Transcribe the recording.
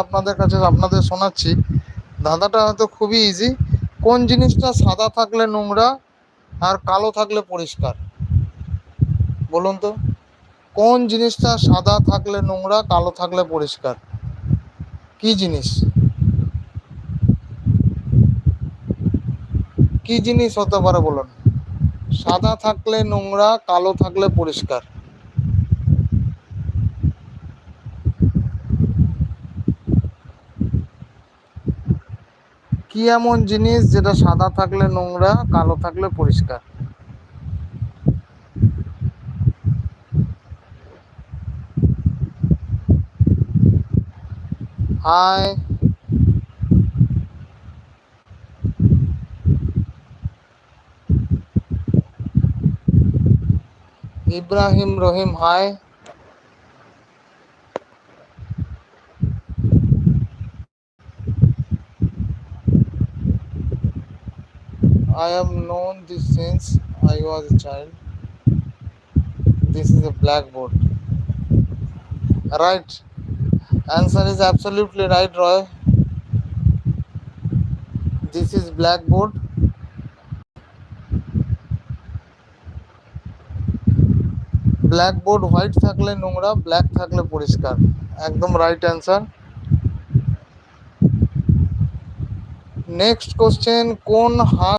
আপনাদের কাছে আপনাদের শোনাচ্ছি। ধাঁধাটা হয়তো খুবই ইজি। কোন জিনিসটা সাদা থাকলে নোংরা আর কালো থাকলে পরিষ্কার? বলুন তো, কোন জিনিসটা সাদা থাকলে নোংরা, কালো থাকলে পরিষ্কার? কি জিনিস? কি জিনিস হতে পারে বলুন? সাদা থাকলে নোংরা, কালো থাকলে পরিষ্কার। কি এমন জিনিস যেটা সাদা থাকলে নোংরা, কালো থাকলে পরিষ্কার? Hi Ibrahim Rahim, hi. I have known this since I was a child. This is a blackboard. Right. Answer is absolutely right, Roy. This is blackboard. Blackboard white থাকলে নোংরা, ব্ল্যাক থাকলে পরিষ্কার। একদম রাইট অ্যান্সার। নেক্সট কোশ্চেন, কোন হাঁস